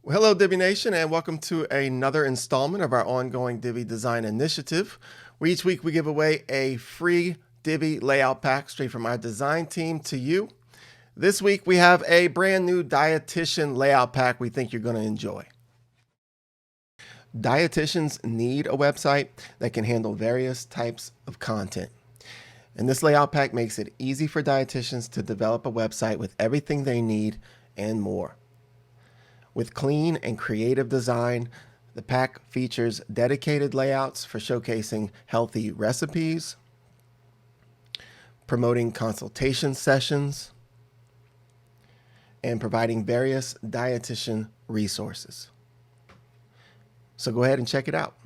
Well, hello, Divi Nation, and welcome to another installment of our ongoing Divi Design Initiative, where each week we give away a free Divi Layout Pack straight from our design team to you. This week we have a brand new Dietitian Layout Pack we think you're going to enjoy. Dietitians need a website that can handle various types of content. And this layout pack makes it easy for dietitians to develop a website with everything they need and more. With clean and creative design, the pack features dedicated layouts for showcasing healthy recipes, promoting consultation sessions, and providing various dietitian resources. So go ahead and check it out.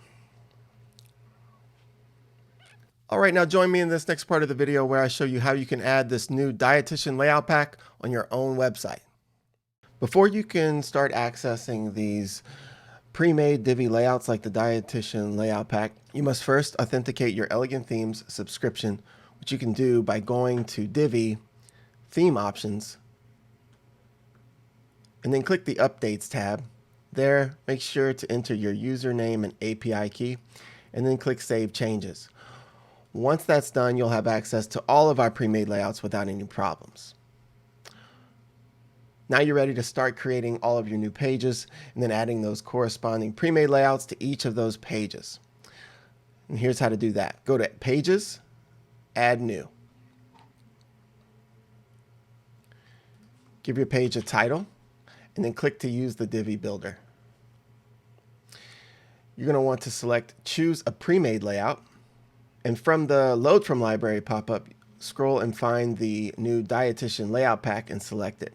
All right, now join me in this next part of the video where I show you how you can add this new Dietitian Layout Pack on your own website. Before you can start accessing these pre-made Divi layouts like the Dietitian Layout Pack, you must first authenticate your Elegant Themes subscription, which you can do by going to Divi Theme Options, and then click the Updates tab. There, make sure to enter your username and API key, and then click Save Changes. Once that's done, you'll have access to all of our pre-made layouts without any problems. Now you're ready to start creating all of your new pages and then adding those corresponding pre-made layouts to each of those pages. And here's how to do that. Go to Pages, Add New. Give your page a title, and then click to use the Divi Builder. You're going to want to select Choose a Pre-Made Layout, and from the Load From Library pop-up, scroll and find the new Dietitian Layout Pack and select it.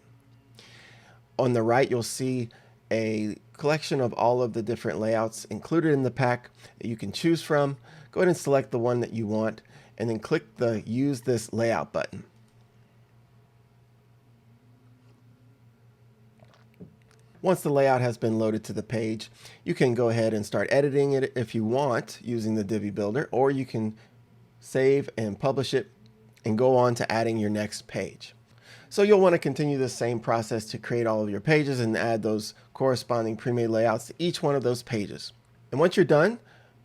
On the right, you'll see a collection of all of the different layouts included in the pack that you can choose from. Go ahead and select the one that you want, and then click the Use This Layout button. Once the layout has been loaded to the page, you can go ahead and start editing it if you want using the Divi Builder, or you can save and publish it and go on to adding your next page. So you'll want to continue the same process to create all of your pages and add those corresponding pre-made layouts to each one of those pages. And once you're done,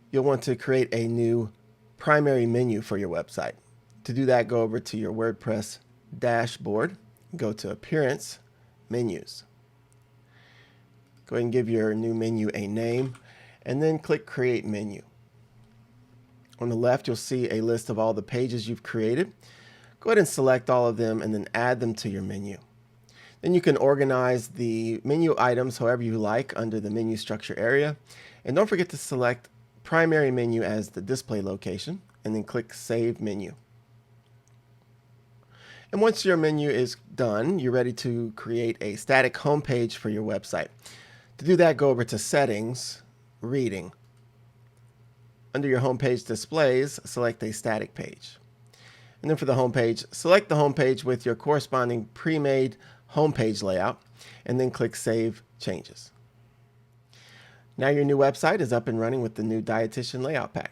you'll want to create a new primary menu for your website. To do that, go over to your WordPress dashboard, go to Appearance, Menus. Go ahead and give your new menu a name, and then click Create Menu. On the left, you'll see a list of all the pages you've created. Go ahead and select all of them and then add them to your menu. Then you can organize the menu items however you like under the menu structure area. And don't forget to select primary menu as the display location and then click Save Menu. And once your menu is done, you're ready to create a static home page for your website. To do that, go over to Settings, Reading. Under your home page displays, select a static page. And then for the home page, select the home page with your corresponding pre-made home page layout, and then click Save Changes. Now your new website is up and running with the new Dietitian Layout Pack.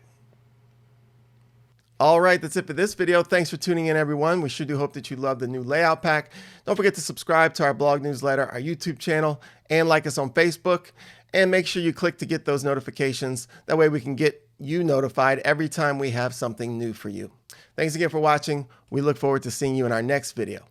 All right, that's it for this video. Thanks for tuning in, everyone. We sure do hope that you love the new Layout Pack. Don't forget to subscribe to our blog newsletter, our YouTube channel, and like us on Facebook. And make sure you click to get those notifications. That way we can get you notified every time we have something new for you. Thanks again for watching. We look forward to seeing you in our next video.